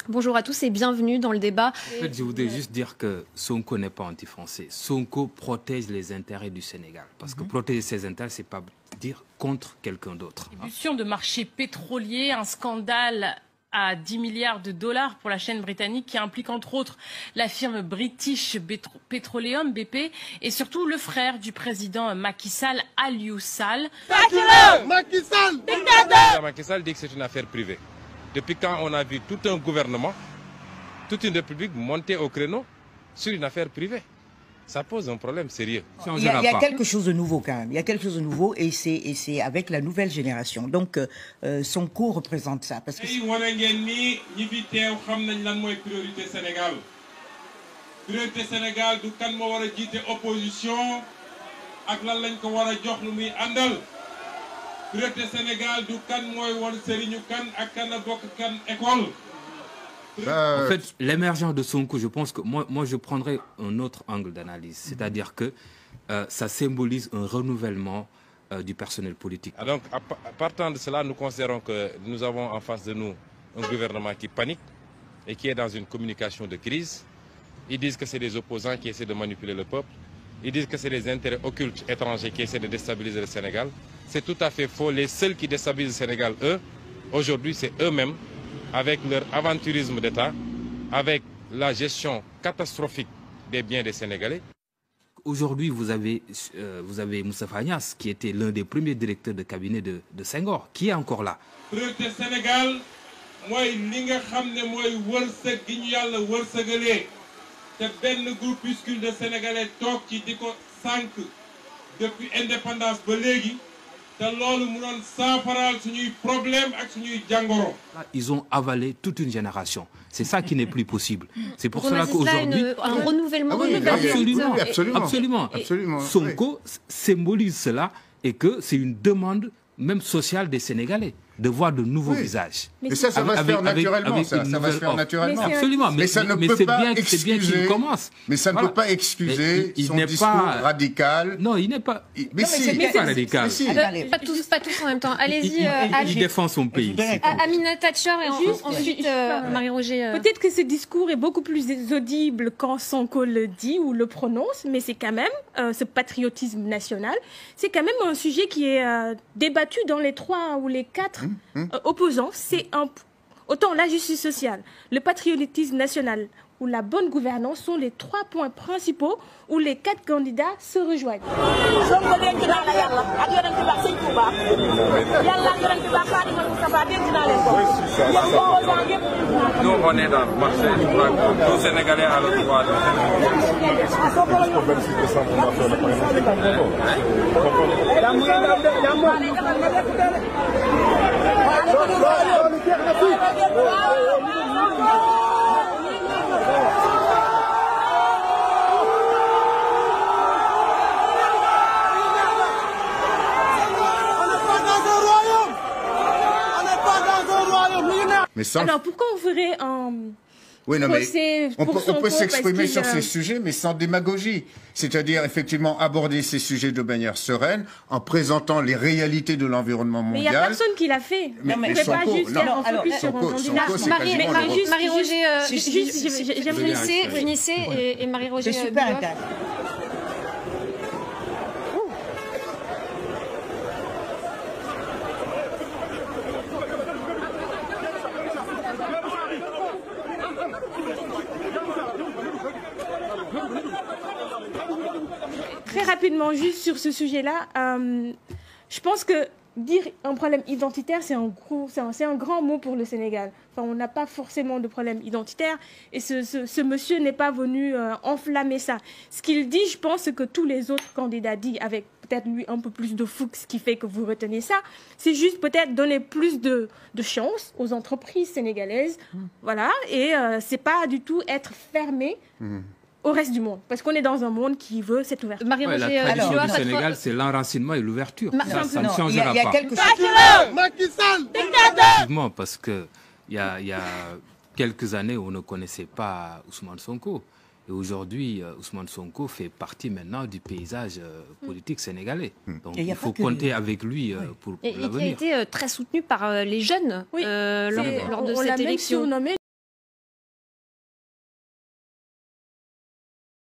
Bonjour à tous et bienvenue dans le débat. En fait, je voudrais juste dire que Sonko n'est pas anti-français. Sonko protège les intérêts du Sénégal. Parce que protéger ses intérêts, c'est pas dire contre quelqu'un d'autre. Distribution de marchés pétroliers, un scandale à 10 milliards de dollars pour la chaîne britannique qui implique entre autres la firme British Petroleum, BP, et surtout le frère du président Macky Sall, Aliou Sall. Macky Sall dit que c'est une affaire privée. Depuis quand on a vu tout un gouvernement, toute une république monter au créneau sur une affaire privée? Ça pose un problème sérieux. Il y a quelque chose de nouveau quand même. Il y a quelque chose de nouveau et c'est avec la nouvelle génération. Donc Sonko représente ça. Parce que priorité Sénégal. Priorité Sénégal du kan mo wara jité opposition ak lan lañ ko wara jox lu muy andal. Priorité Sénégal du kan moy won serigne kan ak kan bok kan école. En fait, l'émergence de Sonko, je pense que moi je prendrais un autre angle d'analyse. C'est-à-dire que ça symbolise un renouvellement du personnel politique. Donc, partant de cela, nous considérons que nous avons en face de nous un gouvernement qui panique et qui est dans une communication de crise. Ils disent que c'est des opposants qui essaient de manipuler le peuple. Ils disent que c'est les intérêts occultes étrangers qui essaient de déstabiliser le Sénégal. C'est tout à fait faux. Les seuls qui déstabilisent le Sénégal, eux, aujourd'hui, c'est eux-mêmes, avec leur aventurisme d'État, avec la gestion catastrophique des biens des Sénégalais. Aujourd'hui, vous avez Moustapha Niasse, qui était l'un des premiers directeurs de cabinet de Senghor, qui est encore là. Priorité Sénégal, moi, li nga xamné moy wërsëg gi ñu Yalla wërsëgalé té benn groupuscule de Sénégalais tok ci diko sank depuis indépendance ba légui. Ils ont avalé toute une génération. C'est ça qui n'est plus possible. C'est pour cela qu'aujourd'hui... Un renouvellement. Absolument. Sonko symbolise cela et que c'est une demande même sociale des Sénégalais de voir de nouveaux visages. Mais ça va se faire naturellement. Ça va se faire naturellement. Absolument. Mais ça ne peut pas excuser. C'est bien qu'il commence. Mais ça ne peut pas excuser son discours radical. Non, il n'est pas. Mais si, il n'est pas radical. Pas tous en même temps. Allez-y. Il défend son pays. Aminata Tchor et ensuite Marie-Roger. Peut-être que ce discours est beaucoup plus audible quand Sonko le dit ou le prononce, mais c'est quand même ce patriotisme national. C'est quand même un sujet qui est débattu dans les 3 ou les 4 opposants. C'est autant la justice sociale, le patriotisme national ou la bonne gouvernance sont les 3 points principaux où les 4 candidats se rejoignent. Nous, on est dans le marché, je crois que tout Sénégalais a le droit de... Alors pourquoi on ferait un procès on pour Sonko, peut s'exprimer sur ces sujets, mais sans démagogie. C'est-à-dire, effectivement, aborder ces sujets de manière sereine, en présentant les réalités de l'environnement mondial. Mais il n'y a personne qui l'a fait. Mais on ne peut pas juste faire un focus sur un candidat. Marie-Roger, j'aimerais finissez et Marie-Roger. C'est super intéressant. Très rapidement, juste sur ce sujet-là, je pense que dire un problème identitaire, c'est un grand mot pour le Sénégal. Enfin, on n'a pas forcément de problème identitaire et ce monsieur n'est pas venu enflammer ça. Ce qu'il dit, je pense que tous les autres candidats disent, avec peut-être lui un peu plus de fougue, ce qui fait que vous retenez ça, c'est juste peut-être donner plus de chance aux entreprises sénégalaises. Voilà, et c'est pas du tout être fermé. Au reste du monde, parce qu'on est dans un monde qui veut cette ouverture. La tradition du Sénégal, c'est l'enracinement et l'ouverture. Ça ne changera pas. Effectivement, parce qu'il y a quelques années, on ne connaissait pas Ousmane Sonko. Et aujourd'hui, Ousmane Sonko fait partie maintenant du paysage politique sénégalais. Donc il faut compter avec lui pour l'avenir. Et qui a été très soutenu par les jeunes lors de cette élection.